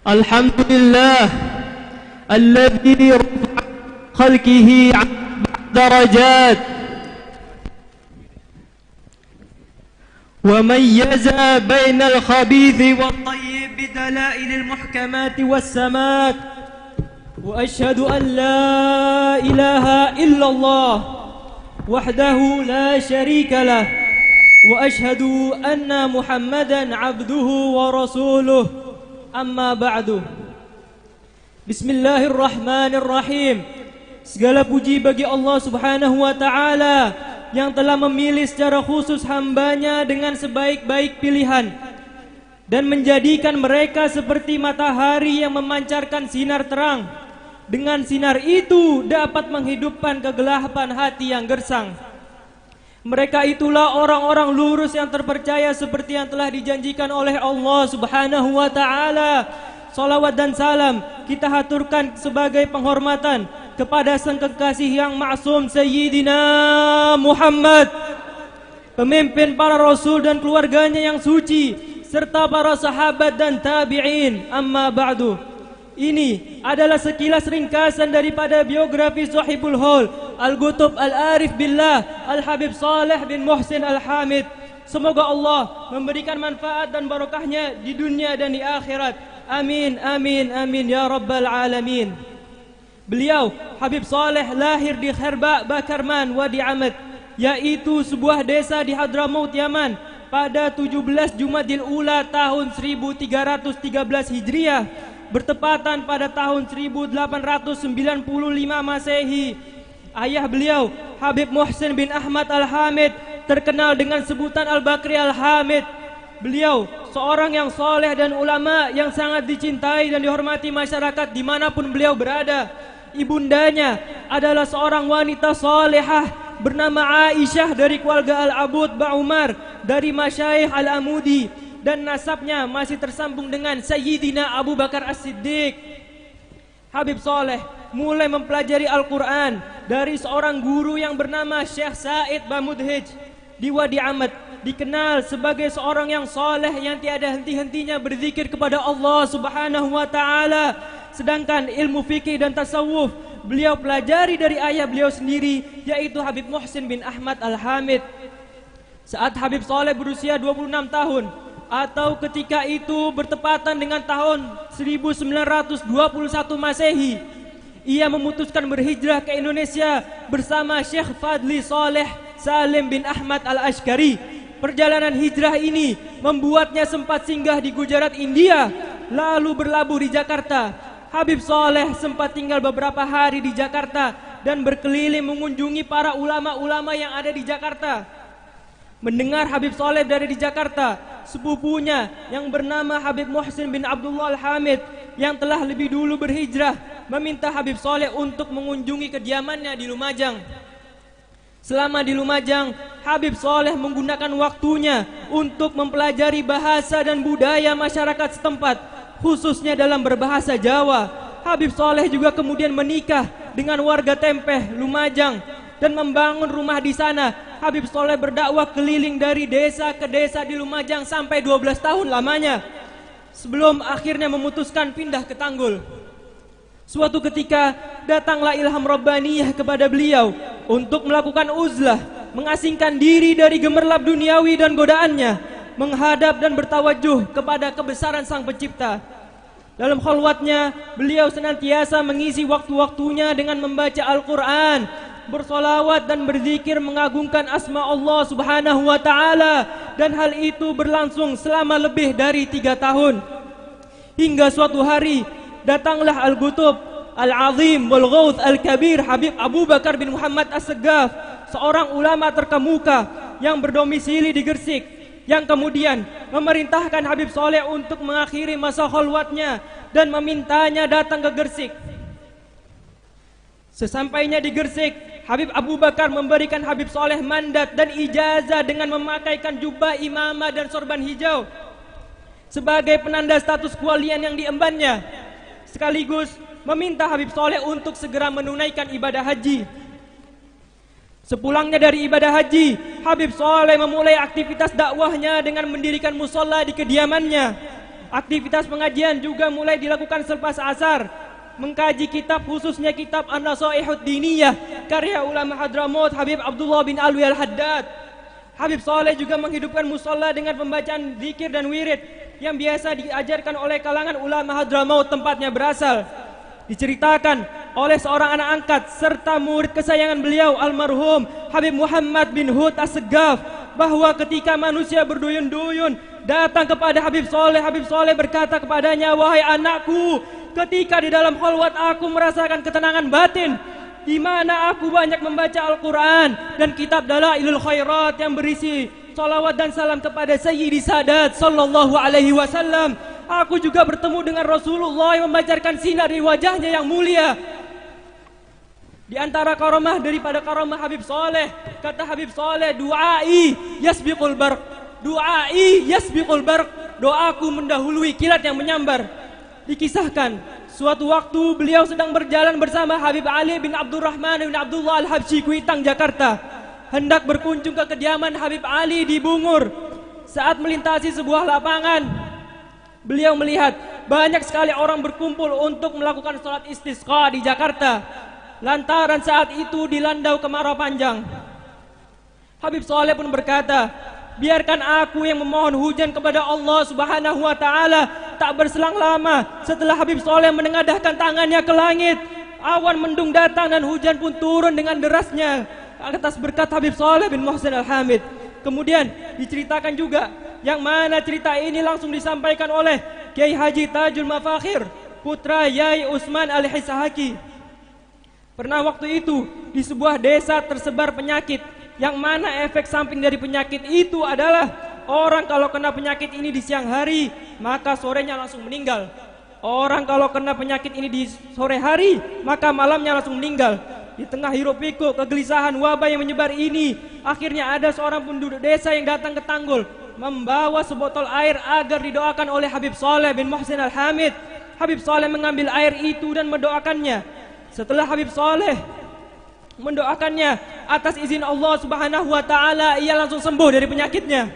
الحمد لله الذي رفع خلقه درجات وميز بين الخبيث والطيب بدلائل المحكمات والسمات، وأشهد أن لا إله إلا الله وحده لا شريك له، وأشهد أن محمدا عبده ورسوله. Amma ba'du. Bismillahirrahmanirrahim. Segala puji bagi Allah Subhanahu wa ta'ala yang telah memilih secara khusus hambanya dengan sebaik-baik pilihan dan menjadikan mereka seperti matahari yang memancarkan sinar terang. Dengan sinar itu dapat menghidupkan kegelapan hati yang gersang. Mereka itulah orang-orang lurus yang terpercaya seperti yang telah dijanjikan oleh Allah Subhanahu wa ta'ala. Salawat dan salam kita haturkan sebagai penghormatan kepada sang kekasih yang maksum Sayyidina Muhammad, pemimpin para rasul dan keluarganya yang suci, serta para sahabat dan tabi'in. Amma ba'du. Ini adalah sekilas ringkasan daripada biografi Sahibul Hol Al-Qutub Al-Arif Billah Al-Habib Saleh bin Muhsin Al-Hamid. Semoga Allah memberikan manfaat dan barokahnya di dunia dan di akhirat. Amin, amin, amin ya rabbal alamin. Beliau Habib Saleh lahir di Kherba Bakarman Wadi Ahmad, yaitu sebuah desa di Hadramaut Yaman pada 17 Jumadil Ula tahun 1313 Hijriah, bertepatan pada tahun 1895 Masehi. Ayah beliau Habib Muhsin bin Ahmad Al-Hamid terkenal dengan sebutan Al-Bakri Al-Hamid. Beliau seorang yang soleh dan ulama yang sangat dicintai dan dihormati masyarakat dimanapun beliau berada. Ibundanya adalah seorang wanita solehah bernama Aisyah dari keluarga Al-Abud Ba'umar dari Masyaikh Al-Amudi, dan nasabnya masih tersambung dengan Sayyidina Abu Bakar As-Siddiq. Habib Saleh mulai mempelajari Al-Quran dari seorang guru yang bernama Syekh Said Bamudhij di Wadi Ahmad. Dikenal sebagai seorang yang soleh yang tiada henti-hentinya berzikir kepada Allah Subhanahu wa ta'ala. Sedangkan ilmu fikih dan tasawuf beliau pelajari dari ayah beliau sendiri, yaitu Habib Muhsin bin Ahmad Al-Hamid. Saat Habib Saleh berusia 26 tahun, atau ketika itu bertepatan dengan tahun 1921 Masehi, ia memutuskan berhijrah ke Indonesia bersama Syekh Fadli Saleh Salim bin Ahmad Al-Ashkari. Perjalanan hijrah ini membuatnya sempat singgah di Gujarat, India, lalu berlabuh di Jakarta. Habib Saleh sempat tinggal beberapa hari di Jakarta dan berkeliling mengunjungi para ulama-ulama yang ada di Jakarta. Mendengar Habib Saleh dari di Jakarta, sepupunya yang bernama Habib Muhsin bin Abdullah Al-Hamid yang telah lebih dulu berhijrah meminta Habib Saleh untuk mengunjungi kediamannya di Lumajang. Selama di Lumajang, Habib Saleh menggunakan waktunya untuk mempelajari bahasa dan budaya masyarakat setempat, khususnya dalam berbahasa Jawa. Habib Saleh juga kemudian menikah dengan warga Tempeh, Lumajang, dan membangun rumah di sana. Habib Saleh berdakwah keliling dari desa ke desa di Lumajang sampai 12 tahun lamanya, sebelum akhirnya memutuskan pindah ke Tanggul. Suatu ketika datanglah ilham Rabbaniyah kepada beliau untuk melakukan uzlah, mengasingkan diri dari gemerlap duniawi dan godaannya, menghadap dan bertawajuh kepada kebesaran Sang Pencipta. Dalam khalwatnya, beliau senantiasa mengisi waktu-waktunya dengan membaca Al-Quran, bersolawat dan berzikir mengagungkan asma Allah Subhanahu wa ta'ala, dan hal itu berlangsung selama lebih dari 3 tahun. Hingga suatu hari datanglah Al-Qutub Al-Azim wal Ghawth Al-Kabir Habib Abu Bakar bin Muhammad As-Saggaf, seorang ulama terkemuka yang berdomisili di Gresik, yang kemudian memerintahkan Habib Saleh untuk mengakhiri masa khalwatnya dan memintanya datang ke Gresik. Sesampainya di Gresik, Habib Abu Bakar memberikan Habib Saleh mandat dan ijazah dengan memakaikan jubah imamah dan sorban hijau sebagai penanda status kewalian yang diembannya, sekaligus meminta Habib Saleh untuk segera menunaikan ibadah haji. Sepulangnya dari ibadah haji, Habib Saleh memulai aktivitas dakwahnya dengan mendirikan musola di kediamannya. Aktivitas pengajian juga mulai dilakukan selepas asar, mengkaji kitab khususnya kitab An-Nasaihud Diniyah karya ulama Hadramaut Habib Abdullah bin Alwi Al-Haddad. Habib Saleh juga menghidupkan musola dengan pembacaan zikir dan wirid yang biasa diajarkan oleh kalangan ulama Hadramaut tempatnya berasal. Diceritakan oleh seorang anak angkat serta murid kesayangan beliau almarhum Habib Muhammad bin Hud As-Segaf bahwa ketika manusia berduyun-duyun datang kepada Habib Saleh berkata kepadanya, "Wahai anakku, ketika di dalam khalwat aku merasakan ketenangan batin, di mana aku banyak membaca Al-Quran dan kitab Dalailul Khairat yang berisi salawat dan salam kepada Sayyidi Sadat sallallahu alaihi wasallam. Aku juga bertemu dengan Rasulullah yang memancarkan sinar di wajahnya yang mulia." Di antara karomah daripada karomah Habib Saleh, kata Habib Saleh, "Du'ai yasbiqul barq." Du'ai yasbiqul barq. Doaku mendahului kilat yang menyambar. Dikisahkan, suatu waktu beliau sedang berjalan bersama Habib Ali bin Abdurrahman bin Abdullah Al-Habsyi Kuitang, Jakarta. Hendak berkunjung ke kediaman Habib Ali di Bungur. Saat melintasi sebuah lapangan, beliau melihat banyak sekali orang berkumpul untuk melakukan sholat istisqa di Jakarta. Lantaran saat itu dilandau kemarau panjang. Habib Saleh pun berkata, "Biarkan aku yang memohon hujan kepada Allah Subhanahu wa taala." Tak berselang lama setelah Habib Saleh menengadahkan tangannya ke langit, awan mendung datang dan hujan pun turun dengan derasnya atas berkat Habib Saleh bin Muhsin Al-Hamid. Kemudian diceritakan juga, yang mana cerita ini langsung disampaikan oleh Kiai Haji Tajul Mafakhir, putra Yai Usman Al-Hisahaki. Pernah waktu itu di sebuah desa tersebar penyakit, yang mana efek samping dari penyakit itu adalah orang kalau kena penyakit ini di siang hari, maka sorenya langsung meninggal. Orang kalau kena penyakit ini di sore hari, maka malamnya langsung meninggal. Di tengah hiruk pikuk kegelisahan wabah yang menyebar ini, akhirnya ada seorang penduduk desa yang datang ke Tanggul membawa sebotol air agar didoakan oleh Habib Saleh bin Muhsin Al-Hamid. Habib Saleh mengambil air itu dan mendoakannya. Setelah Habib Saleh mendoakannya, atas izin Allah Subhanahu wa taala ia langsung sembuh dari penyakitnya.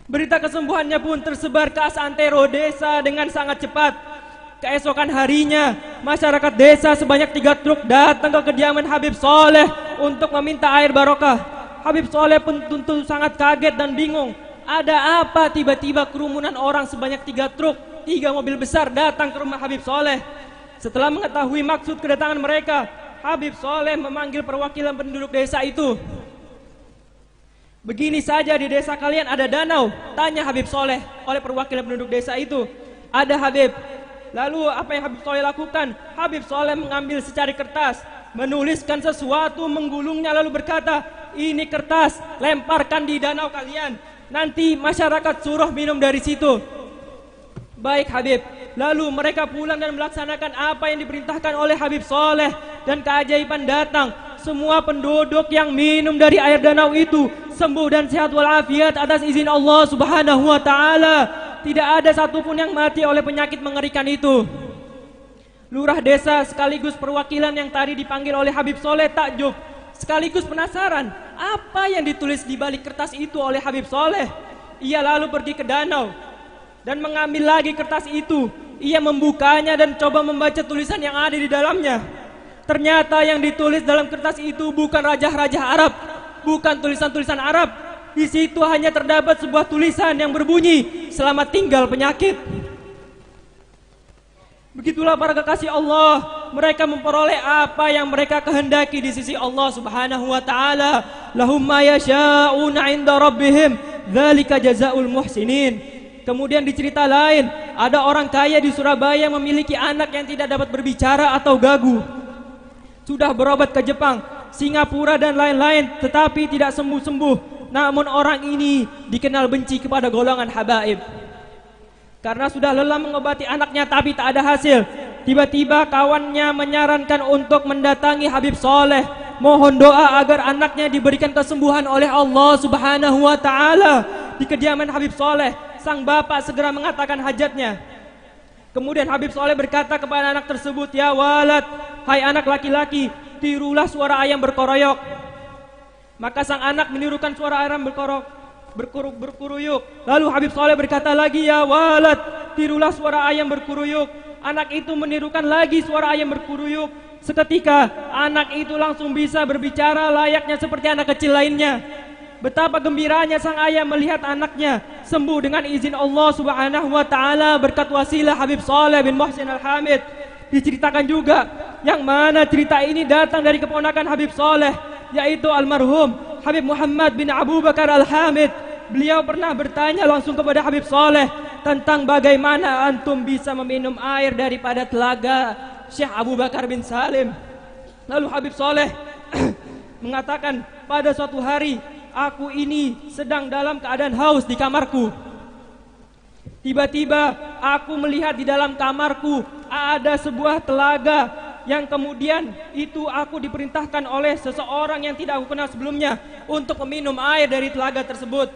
Berita kesembuhannya pun tersebar ke asantero desa dengan sangat cepat. Keesokan harinya, masyarakat desa sebanyak 3 truk datang ke kediaman Habib Saleh untuk meminta air barokah. Habib Saleh pun tentu sangat kaget dan bingung. Ada apa tiba-tiba kerumunan orang sebanyak 3 truk, 3 mobil besar datang ke rumah Habib Saleh. Setelah mengetahui maksud kedatangan mereka, Habib Saleh memanggil perwakilan penduduk desa itu. "Begini saja, di desa kalian ada danau?" tanya Habib Saleh oleh perwakilan penduduk desa itu. "Ada, Habib." Lalu apa yang Habib Saleh lakukan? Habib Saleh mengambil secari kertas, menuliskan sesuatu, menggulungnya lalu berkata, "Ini kertas, lemparkan di danau kalian. Nanti masyarakat suruh minum dari situ." "Baik, Habib." Lalu mereka pulang dan melaksanakan apa yang diperintahkan oleh Habib Saleh, dan keajaiban datang. Semua penduduk yang minum dari air danau itu sembuh dan sehat walafiat atas izin Allah Subhanahu wa taala. Tidak ada satupun yang mati oleh penyakit mengerikan itu. Lurah desa sekaligus perwakilan yang tadi dipanggil oleh Habib Saleh takjub sekaligus penasaran apa yang ditulis di balik kertas itu oleh Habib Saleh. Ia lalu pergi ke danau dan mengambil lagi kertas itu. Ia membukanya dan coba membaca tulisan yang ada di dalamnya. Ternyata yang ditulis dalam kertas itu bukan rajah-rajah Arab, bukan tulisan-tulisan Arab. Di situ hanya terdapat sebuah tulisan yang berbunyi, "Selamat tinggal penyakit." Begitulah para kekasih Allah, mereka memperoleh apa yang mereka kehendaki di sisi Allah Subhanahu wa taala. Lahum ma yasha'una 'inda rabbihim, dzalika jazaa'ul muhsinin. Kemudian di cerita lain, ada orang kaya di Surabaya yang memiliki anak yang tidak dapat berbicara atau gagu. Sudah berobat ke Jepang, Singapura dan lain-lain, tetapi tidak sembuh-sembuh. Namun orang ini dikenal benci kepada golongan habaib. Karena sudah lelah mengobati anaknya tapi tak ada hasil. Tiba-tiba kawannya menyarankan untuk mendatangi Habib Saleh, mohon doa agar anaknya diberikan kesembuhan oleh Allah Subhanahu wa taala. Di kediaman Habib Saleh, sang bapak segera mengatakan hajatnya. Kemudian Habib Saleh berkata kepada anak tersebut, "Ya walad, hai anak laki-laki, tirulah suara ayam berkoroyok." Maka sang anak menirukan suara ayam berkorok. berkuruyuk. Lalu Habib Saleh berkata lagi, ya walad, tirulah suara ayam berkuruyuk. Anak itu menirukan lagi suara ayam berkuruyuk. Seketika anak itu langsung bisa berbicara layaknya seperti anak kecil lainnya. Betapa gembiranya sang ayah melihat anaknya sembuh dengan izin Allah Subhanahu wa taala berkat wasilah Habib Saleh bin Muhsin Al-Hamid. Diceritakan juga yang mana cerita ini datang dari keponakan Habib Saleh, yaitu almarhum Habib Muhammad bin Abu Bakar Al-Hamid. Beliau pernah bertanya langsung kepada Habib Saleh tentang bagaimana antum bisa meminum air daripada telaga Syekh Abu Bakar bin Salim. Lalu Habib Saleh mengatakan, pada suatu hari aku ini sedang dalam keadaan haus di kamarku. Tiba-tiba aku melihat di dalam kamarku ada sebuah telaga yang kemudian itu aku diperintahkan oleh seseorang yang tidak aku kenal sebelumnya untuk meminum air dari telaga tersebut.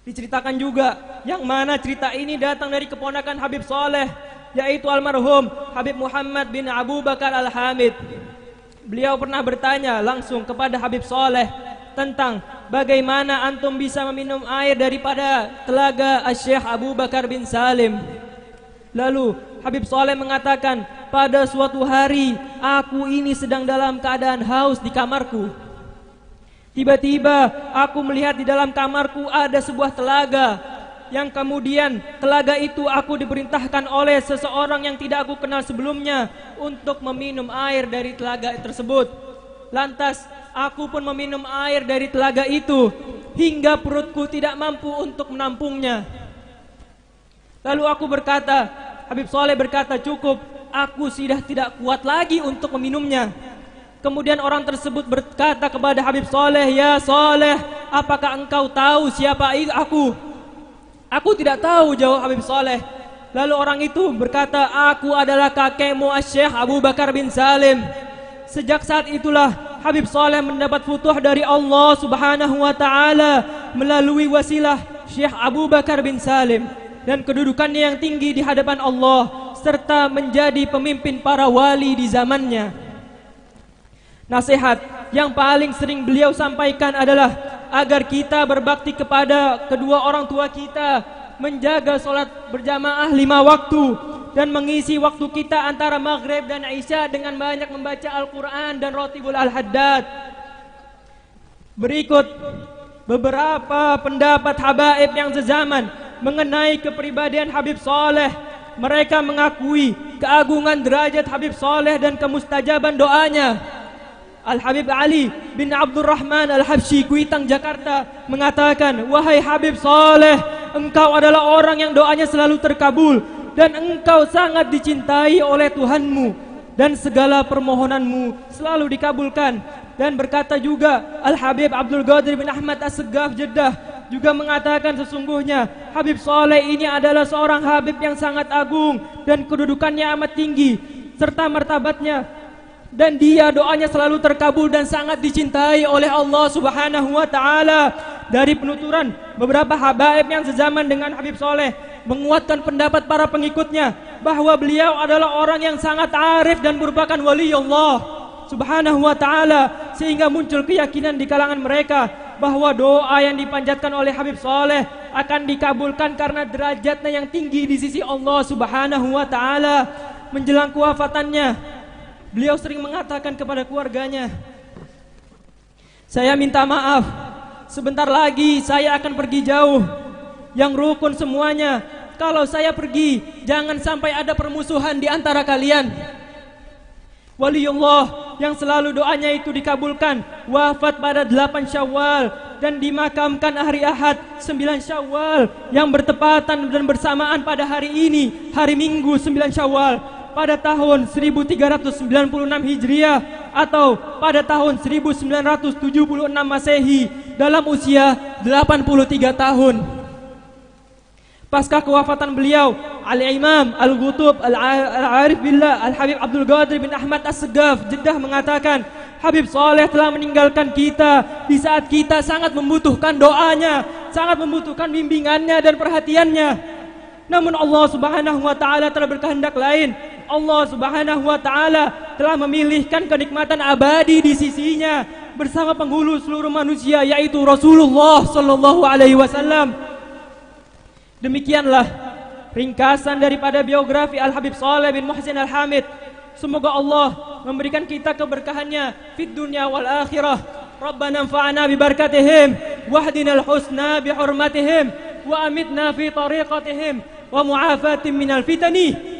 Diceritakan juga yang mana cerita ini datang dari keponakan Habib Saleh, yaitu almarhum Habib Muhammad bin Abu Bakar Al-Hamid. Beliau pernah bertanya langsung kepada Habib Saleh tentang bagaimana antum bisa meminum air daripada telaga Syekh Abu Bakar bin Salim. Lalu Habib Saleh mengatakan, pada suatu hari aku ini sedang dalam keadaan haus di kamarku. Tiba-tiba aku melihat di dalam kamarku ada sebuah telaga, yang kemudian telaga itu aku diperintahkan oleh seseorang yang tidak aku kenal sebelumnya untuk meminum air dari telaga tersebut. Lantas aku pun meminum air dari telaga itu hingga perutku tidak mampu untuk menampungnya. Lalu aku berkata, Habib Saleh berkata, cukup, aku sudah tidak kuat lagi untuk meminumnya. Kemudian orang tersebut berkata kepada Habib Saleh, ya Saleh, apakah engkau tahu siapa aku? Aku tidak tahu, jawab Habib Saleh. Lalu orang itu berkata, aku adalah kakekmu Syekh Abu Bakar bin Salim. Sejak saat itulah Habib Saleh mendapat futuh dari Allah Subhanahu wa taala melalui wasilah Syekh Abu Bakar bin Salim, dan kedudukannya yang tinggi di hadapan Allah serta menjadi pemimpin para wali di zamannya. Nasihat yang paling sering beliau sampaikan adalah agar kita berbakti kepada kedua orang tua kita, menjaga sholat berjamaah 5 waktu, dan mengisi waktu kita antara maghrib dan isya dengan banyak membaca Al-Quran dan Rotibul Al-Haddad. Berikut beberapa pendapat habaib yang sezaman mengenai kepribadian Habib Saleh. Mereka mengakui keagungan derajat Habib Saleh dan kemustajaban doanya. Al-Habib Ali bin Abdurrahman Al-Habsyi, Kuitang, Jakarta mengatakan, wahai Habib Saleh, engkau adalah orang yang doanya selalu terkabul dan engkau sangat dicintai oleh Tuhanmu dan segala permohonanmu selalu dikabulkan. Dan berkata juga Al-Habib Abdul Qadir bin Ahmad As-Segaf, Jeddah, juga mengatakan sesungguhnya Habib Saleh ini adalah seorang Habib yang sangat agung dan kedudukannya amat tinggi serta martabatnya, dan dia doanya selalu terkabul dan sangat dicintai oleh Allah Subhanahu wa taala. Dari penuturan beberapa habaib yang sezaman dengan Habib Saleh menguatkan pendapat para pengikutnya bahwa beliau adalah orang yang sangat arif dan merupakan wali Allah Subhanahu wa taala, sehingga muncul keyakinan di kalangan mereka bahwa doa yang dipanjatkan oleh Habib Saleh akan dikabulkan karena derajatnya yang tinggi di sisi Allah Subhanahu wa taala. Menjelang kewafatannya, beliau sering mengatakan kepada keluarganya, saya minta maaf, sebentar lagi saya akan pergi jauh, yang rukun semuanya. Kalau saya pergi, jangan sampai ada permusuhan di antara kalian. Waliullah yang selalu doanya itu dikabulkan, wafat pada 8 Syawal dan dimakamkan hari Ahad 9 Syawal yang bertepatan dan bersamaan pada hari ini, hari Minggu 9 Syawal, pada tahun 1396 Hijriah atau pada tahun 1976 Masehi dalam usia 83 tahun. Pasca kewafatan beliau, Al-Imam Al-Ghutub Al-Arif Billah Al-Habib Abdul Qadir bin Ahmad As-Segaf Jeddah mengatakan, Habib Saleh telah meninggalkan kita di saat kita sangat membutuhkan doanya, sangat membutuhkan bimbingannya dan perhatiannya. Namun Allah Subhanahu wa taala telah berkehendak lain. Allah Subhanahu wa taala telah memilihkan kenikmatan abadi di sisinya bersama penghulu seluruh manusia, yaitu Rasulullah sallallahu alaihi wasallam. Demikianlah ringkasan daripada biografi Al-Habib Saleh bin Muhsin Al-Hamid. Semoga Allah memberikan kita keberkahannya fid dunya wal akhirah. Rabbana anfa'na bi barakatihim wahdinal husna bi hurmatihim wa amitna fi tariqatihim wa mu'afatin minal fitani.